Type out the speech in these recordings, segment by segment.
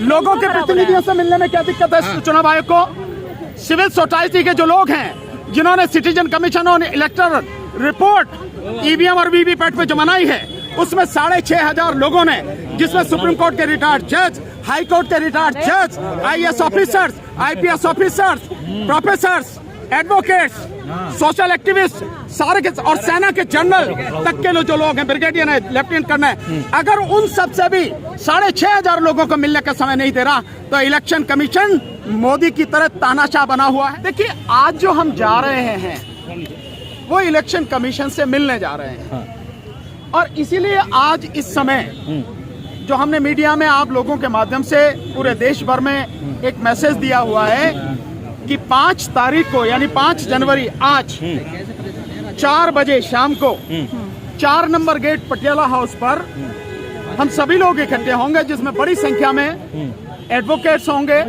लोगों के प्रतिनिधियों से मिलने में क्या दिक्कत है चुनाव आयोग को? सिविल सोसाइटी के जो लोग हैं जिन्होंने सिटीजन कमीशन और इलेक्टोरल रिपोर्ट ईवीएम और वीवीपैट पे जो बनाई है, उसमें 6,500 लोगों ने, जिसमें सुप्रीम कोर्ट के रिटायर्ड जज, हाई कोर्ट के रिटायर्ड जज, IAS officers, IPS officers, professors, advocates, social activist, सारे के और सेना के जनरल तक के जो लोग हैं, ब्रिगेडियर है, लेफ्टिनेंट कर्नल है, अगर उन सब से भी 6,500 लोगों को मिलने का समय नहीं दे रहा तो इलेक्शन कमीशन मोदी की तरह तानाशाह बना हुआ है। देखिए, आज जो हम जा रहे हैं वो इलेक्शन कमीशन से मिलने जा रहे हैं और इसीलिए आज इस समय जो हमने मीडिया में आप लोगों के माध्यम से पूरे देश भर में एक मैसेज दिया हुआ है कि 5 तारीख को यानी 5 जनवरी आज 4 बजे शाम को 4 नंबर गेट पटियाला हाउस पर हम सभी लोग इकट्ठे होंगे, जिसमें बड़ी संख्या में एडवोकेट्स होंगे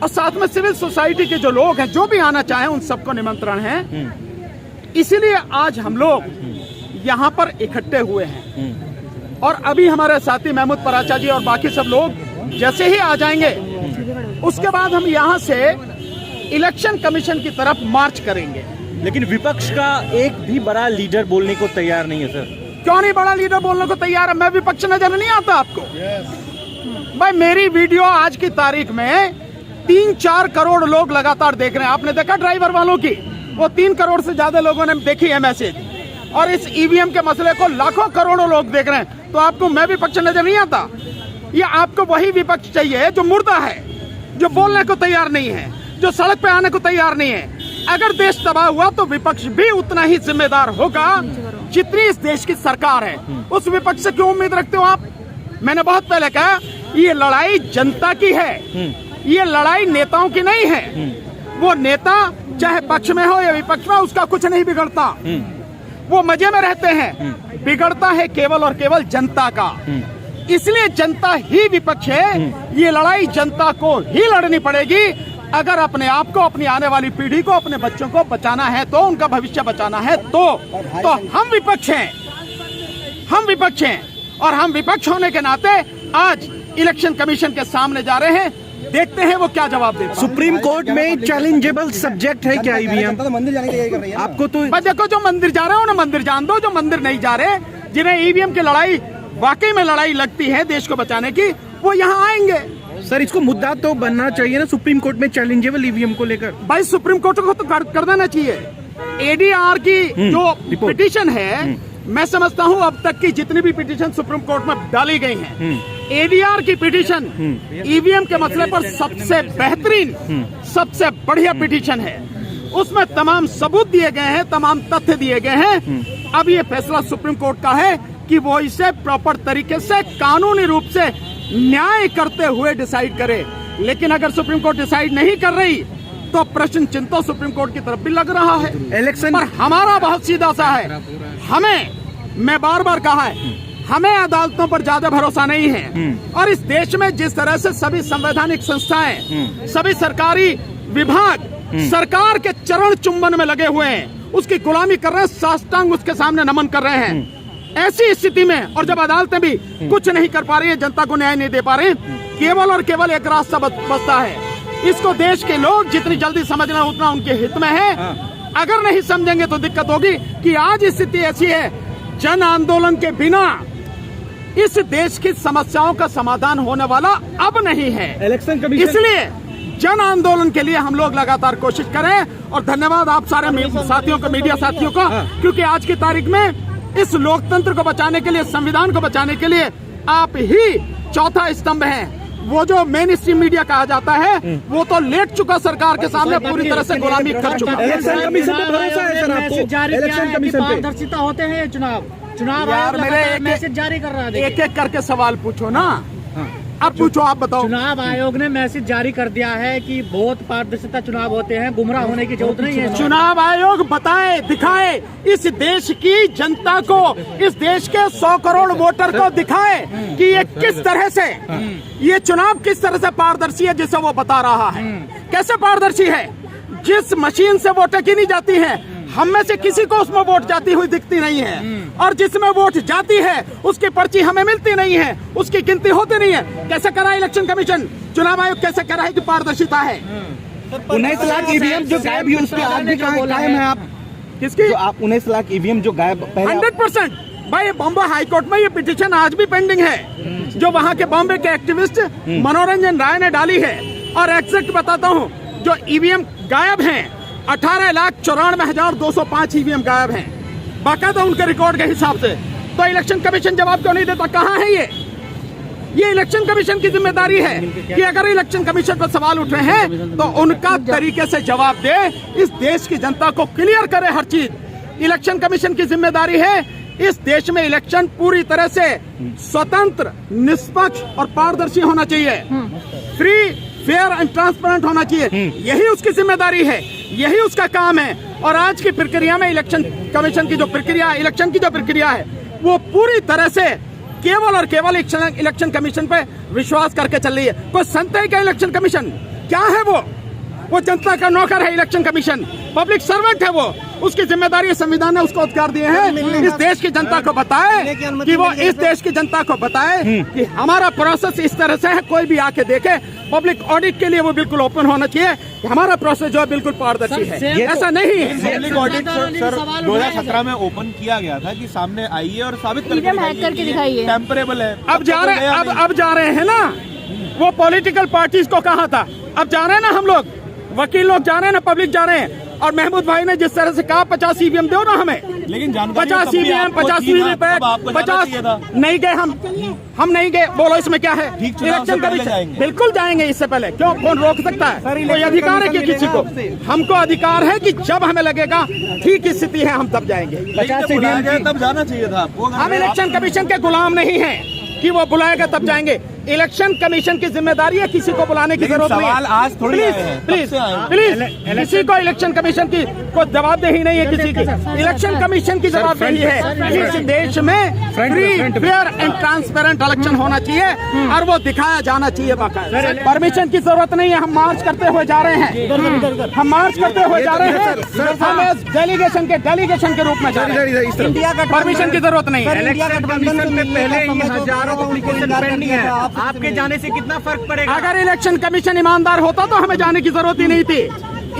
और साथ में सिविल सोसाइटी के जो लोग हैं, जो भी आना चाहें उन सबको निमंत्रण है। इसीलिए आज हम लोग यहाँ पर इकट्ठे हुए हैं और अभी हमारे साथी महमूद पराचा जी और बाकी सब लोग जैसे ही आ जाएंगे उसके बाद हम यहाँ से इलेक्शन कमीशन की तरफ मार्च करेंगे। लेकिन विपक्ष का एक भी बड़ा लीडर बोलने को तैयार नहीं है सर। क्यों नहीं बड़ा लीडर बोलने को तैयार है? मैं विपक्ष नजर नहीं आता आपको? भाई, मेरी वीडियो आज की तारीख में 3-4 करोड़ लोग लगातार देख रहे हैं। आपने देखा ड्राइवर वालों की, वो 3 करोड़ से ज्यादा लोगों ने देखी है मैसेज, और इस ईवीएम के मसले को लाखों करोड़ों लोग देख रहे हैं। तो आपको मैं विपक्ष नजर नहीं आता? ये आपको वही विपक्ष चाहिए जो मुर्दा है, जो बोलने को तैयार नहीं है, जो सड़क पे आने को तैयार नहीं है। अगर देश तबाह हुआ तो विपक्ष भी उतना ही जिम्मेदार होगा जितनी इस देश की सरकार है। उस विपक्ष से क्यों उम्मीद रखते हो आप? मैंने बहुत पहले कहा, ये लड़ाई जनता की है, ये लड़ाई नेताओं की नहीं है। वो नेता चाहे पक्ष में हो या विपक्ष में, उसका कुछ नहीं बिगड़ता, वो मजे में रहते हैं। बिगड़ता है केवल और केवल जनता का। इसलिए जनता ही विपक्ष है। ये लड़ाई जनता को ही लड़नी पड़ेगी अगर अपने आप को, अपनी आने वाली पीढ़ी को, अपने बच्चों को बचाना है तो, उनका भविष्य बचाना है तो हम विपक्ष हैं, हम विपक्ष हैं। और हम विपक्ष होने के नाते आज इलेक्शन कमीशन के सामने जा रहे हैं, देखते हैं वो क्या जवाब देते हैं। सुप्रीम कोर्ट में चैलेंजेबल सब्जेक्ट है क्या ईवीएम? मंदिर जाने की कर रही है आपको तो देखो, जो मंदिर जा रहे हैं उन्हें मंदिर जान दो, जो मंदिर नहीं जा रहे, जिन्हें ईवीएम की लड़ाई वाकई में लड़ाई लगती है देश को बचाने की, वो यहाँ आएंगे। सर, इसको मुद्दा तो बनना चाहिए ना सुप्रीम कोर्ट में चैलेंजेबल ईवीएम को लेकर। भाई, सुप्रीम कोर्ट को तो कर देना चाहिए। एडीआर की जो पिटीशन है, मैं समझता हूँ अब तक की जितनी भी पिटीशन सुप्रीम कोर्ट में डाली गई हैं, एडीआर की पिटीशन ईवीएम के मसले पर सबसे बेहतरीन, सबसे बढ़िया पिटीशन है। उसमें तमाम सबूत दिए गए हैं, तमाम तथ्य दिए गए हैं। अब ये फैसला सुप्रीम कोर्ट का है कि वो इसे प्रॉपर तरीके से, कानूनी रूप से न्याय करते हुए डिसाइड करे। लेकिन अगर सुप्रीम कोर्ट डिसाइड नहीं कर रही तो प्रश्न चिन्ह तो सुप्रीम कोर्ट की तरफ भी लग रहा है। इलेक्शन पर हमारा बहुत सीधा सा है, हमें, मैं बार बार कहा है, हमें अदालतों पर ज्यादा भरोसा नहीं है। और इस देश में जिस तरह से सभी संवैधानिक संस्थाएं, सभी सरकारी विभाग सरकार के चरण चुंबन में लगे हुए हैं, उसकी गुलामी कर रहे हैं, साष्टांग उसके सामने नमन कर रहे हैं। ऐसी स्थिति में, और जब अदालतें भी कुछ नहीं कर पा रही है, जनता को न्याय नहीं दे पा रही, केवल और केवल एक रास्ता बचता है। इसको देश के लोग जितनी जल्दी समझना उतना उनके हित में है। अगर नहीं समझेंगे तो दिक्कत होगी कि आज स्थिति ऐसी है, जन आंदोलन के बिना इस देश की समस्याओं का समाधान होने वाला अब नहीं है। इलेक्शन कमीशन, इसलिए जन आंदोलन के लिए हम लोग लगातार कोशिश करें। और धन्यवाद आप सारे साथियों को, मीडिया साथियों को, क्योंकि आज की तारीख में इस लोकतंत्र को बचाने के लिए, संविधान को बचाने के लिए आप ही चौथा स्तंभ हैं। वो जो मेन स्ट्रीम मीडिया कहा जाता है, वो तो लेट चुका सरकार के सामने, पूरी तरह से गुलामी कर चुका। इलेक्शन कमीशन पे भरोसा है सर आपको? इलेक्शन कमीशन पे पारदर्शिता होते हैं चुनाव यार, मेरे मैसेज जारी कर रहा है। एक एक करके सवाल पूछो ना। अब पूछो, आप बताओ। चुनाव आयोग ने मैसेज जारी कर दिया है कि बहुत पारदर्शिता चुनाव होते हैं, गुमराह होने की जरूरत नहीं है। चुनाव आयोग बताए, दिखाए, इस देश की जनता को, इस देश के 100 करोड़ वोटर को दिखाए कि ये किस तरह से, ये चुनाव किस तरह से पारदर्शी है, जिसे वो बता रहा है। कैसे पारदर्शी है? जिस मशीन से वोटें गिनी जाती हैं, हम में से किसी को उसमें वोट जाती हुई दिखती नहीं है, और जिसमें वोट जाती है उसकी पर्ची हमें मिलती नहीं है, उसकी गिनती होती नहीं है। कैसे करा इलेक्शन कमीशन, चुनाव आयोग कैसे करा है कि पारदर्शिता है? 19 लाख ईवीएम जो गायब हुई उसकी आज भी कायम है आप? किसकी? जो आप 19 लाख ईवीएम जो गायब 100% भाई, बॉम्बे हाई कोर्ट में ये पिटीशन आज भी पेंडिंग है जो वहाँ के बॉम्बे के एक्टिविस्ट मनोरंजन राय ने डाली है। और एग्जैक्ट बताता हूँ, जो ईवीएम गायब हैं 18,94,205 ईवीएम गायब हैं, बाकायदा उनके रिकॉर्ड के हिसाब से। तो इलेक्शन कमीशन जवाब क्यों नहीं देता? कहाँ है ये इलेक्शन कमीशन की जिम्मेदारी है कि अगर इलेक्शन कमीशन पर सवाल उठ रहे हैं तो उनका तरीके से जवाब दे, इस देश की जनता को क्लियर करे हर चीज। इलेक्शन कमीशन की जिम्मेदारी है इस देश में इलेक्शन पूरी तरह से स्वतंत्र, निष्पक्ष और पारदर्शी होना चाहिए, फ्री, फेयर एंड ट्रांसपेरेंट होना चाहिए। यही उसकी जिम्मेदारी है, यही उसका काम है। और आज की प्रक्रिया में इलेक्शन कमीशन की जो प्रक्रिया, इलेक्शन की जो प्रक्रिया है, वो पूरी तरह से केवल और केवल इलेक्शन कमीशन पे विश्वास करके चल रही है। कोई संत है क्या इलेक्शन कमीशन? क्या है वो जनता का नौकर है इलेक्शन कमीशन, पब्लिक सर्वेंट है वो। उसकी जिम्मेदारी संविधान ने उसको अधिकार दिए हैं, इस देश की जनता को बताए कि वो इस देश की जनता को बताए कि हमारा प्रोसेस इस तरह से है। कोई भी आके देखे, पब्लिक ऑडिट के लिए वो बिल्कुल ओपन होना चाहिए कि हमारा प्रोसेस जो है बिल्कुल पारदर्शी है। ऐसा नहीं है। पब्लिक ऑडिट सर 2017 में ओपन किया गया था कि सामने आइए और साबित करके दिखाइए टेम्परेबल है। अब जा रहे हैं ना, वो पॉलिटिकल पार्टीज को कहा था, अब जा रहे हैं ना हम लोग, वकील लोग जा रहे हैं ना, पब्लिक जा रहे हैं। और महमूद भाई ने जिस तरह से कहा 50 ईवीएम दो ना हमें, लेकिन 50 ईवीएम 50 वीवीपैट 50 नहीं गए हम नहीं गए। बोलो इसमें क्या है? इलेक्शन कमीशन बिल्कुल जाएंगे, इससे पहले क्यों कौन रोक सकता है? कोई अधिकार है कि किसी को? हमको अधिकार है कि जब हमें लगेगा ठीक स्थिति है हम तब जाएंगे। 50 ईवीएम तब जाना चाहिए था आपको। हम इलेक्शन कमीशन के गुलाम नहीं है कि वो बुलाएगा तब जाएंगे। इलेक्शन कमीशन की जिम्मेदारी है, किसी को बुलाने की जरूरत नहीं है। आज थोड़ी प्लीज किसी को इलेक्शन कमीशन की कोई जवाबदेही नहीं है किसी की। इलेक्शन कमीशन की जवाबदेही है इस देश में free, fair and transparent election होना चाहिए और वो दिखाया जाना चाहिए बाकायदा। परमिशन की जरूरत नहीं है। हम मार्च करते हुए जा रहे हैं, हम मार्च करते हुए जा रहे हैं, हम डेलीगेशन के रूप में जा रहे हैं। परमिशन की जरूरत नहीं है। आपके जाने से कितना फर्क पड़ेगा? अगर इलेक्शन कमीशन ईमानदार होता तो हमें जाने की जरूरत ही नहीं थी।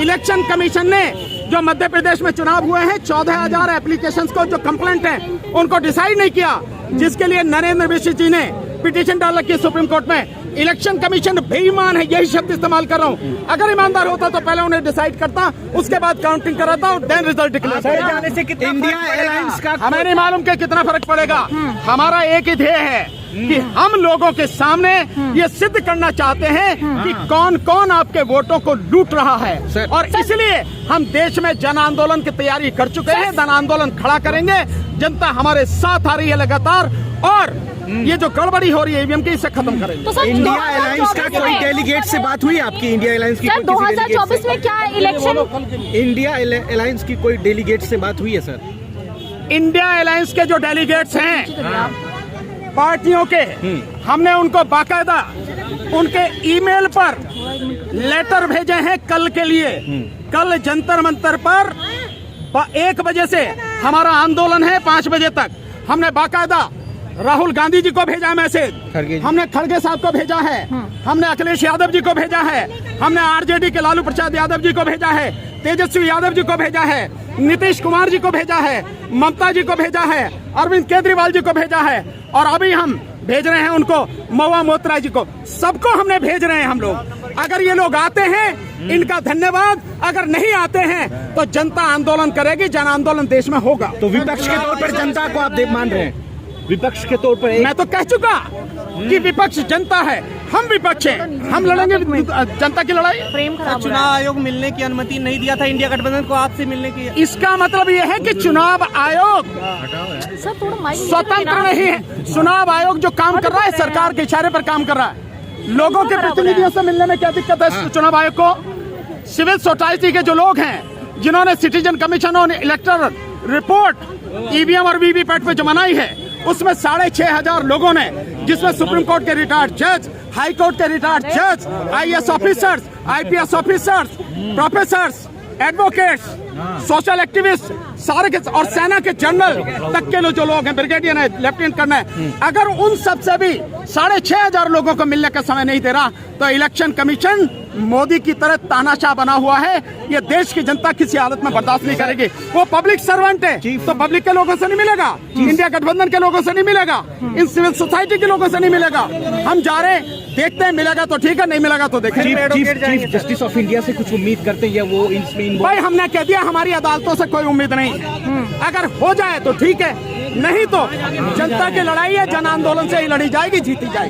इलेक्शन कमीशन ने जो मध्य प्रदेश में चुनाव हुए हैं 14,000 एप्लीकेशंस को जो कंप्लेंट है उनको डिसाइड नहीं किया, जिसके लिए नरेंद्र मिश्र जी ने पिटीशन डाल रखी है सुप्रीम कोर्ट में। इलेक्शन कमीशन बेईमान है, यही शब्द इस्तेमाल कर रहा हूँ। अगर ईमानदार होता तो पहले उन्हें डिसाइड करता, उसके बाद काउंटिंग कराता और देन रिजल्ट डिक्लेयर करता। जाने से कितना इंडिया एलायंस का हमें नहीं मालूम कि कितना फर्क पड़ेगा। हमारा एक ही ध्येय है कि हम लोगों के सामने ये सिद्ध करना चाहते हैं कि कौन कौन आपके वोटों को लूट रहा है, और इसलिए हम देश में जन आंदोलन की तैयारी कर चुके हैं। जन आंदोलन खड़ा करेंगे, जनता हमारे साथ आ रही है लगातार, और ये जो गड़बड़ी हो रही है ईवीएम की, इसे खत्म करेंगे। तो इंडिया अलायंस का कोई डेलीगेट से बात हुई आपकी? इंडिया अलायंस की 2024 में क्या इलेक्शन, इंडिया अलायंस की कोई डेलीगेट से बात हुई है सर? इंडिया अलायंस के जो डेलीगेट्स हैं पार्टियों के, हमने उनको बाकायदा उनके ईमेल पर लेटर भेजे हैं कल के लिए। कल जंतर मंतर पर 1 बजे से हमारा आंदोलन है, 5 बजे तक। हमने बाकायदा राहुल गांधी जी को भेजा मैसेज, हमने खड़गे साहब को भेजा है, हमने अखिलेश यादव जी को भेजा है, हमने आरजेडी के लालू प्रसाद यादव जी को भेजा है, तेजस्वी यादव जी को भेजा है, नीतीश कुमार जी को भेजा है, ममता जी को भेजा है, अरविंद केजरीवाल जी को भेजा है, और अभी हम भेज रहे हैं उनको महुआ मोत्रा जी को। सबको हमने भेज रहे हैं हम लोग। अगर ये लोग आते हैं इनका धन्यवाद, अगर नहीं आते हैं तो जनता आंदोलन करेगी, जन आंदोलन देश में होगा। तो विपक्ष के तौर पर जनता को आप मान रहे हैं? विपक्ष के तौर पर मैं तो कह चुका कि विपक्ष जनता है, हम विपक्ष हैं, हम लड़ेंगे जनता की लड़ाई। चुनाव आयोग मिलने की अनुमति नहीं दिया था इंडिया गठबंधन को आपसे मिलने की। इसका मतलब ये है कि चुनाव आयोग स्वतंत्र नहीं है। चुनाव आयोग जो काम कर रहा है सरकार के इशारे पर काम कर रहा है। लोगों के प्रतिनिधियों से मिलने में क्या दिक्कत है चुनाव आयोग को? सिविल सोसाइटी के जो लोग हैं जिन्होंने सिटीजन कमीशन और इलेक्टोरल रिपोर्ट ईवीएम और वीवीपैट पे जो बनाई है, उसमें 6,500 लोगों ने, जिसमें सुप्रीम कोर्ट के रिटायर्ड जज, हाई कोर्ट के रिटायर्ड जज, IAS officers, IPS officers, professors, advocates, social activist सारे के और सेना के जनरल तक के जो लोग हैं, ब्रिगेडियर है, लेफ्टिनेंट कर्नल है, अगर उन सब से भी 6,500 लोगों को मिलने का समय नहीं दे रहा तो इलेक्शन कमीशन मोदी की तरह तानाशाह बना हुआ है। ये देश की जनता किसी हालत में बर्दाश्त नहीं करेगी। वो पब्लिक सर्वेंट है तो पब्लिक के लोगों से नहीं मिलेगा, इंडिया गठबंधन के लोगों से नहीं मिलेगा, इन सिविल सोसाइटी के लोगों से नहीं मिलेगा। हम जा रहे हैं, देखते हैं, मिलेगा तो ठीक है, नहीं मिलेगा तो देखें। चीफ जस्टिस ऑफ इंडिया से कुछ उम्मीद करते हैं वो इसमें? भाई हमने कह दिया हमारी अदालतों से कोई उम्मीद नहीं। अगर हो जाए तो ठीक है, नहीं तो जनता की लड़ाई है, जन आंदोलन से ही लड़ी जाएगी, जीती जाएगी।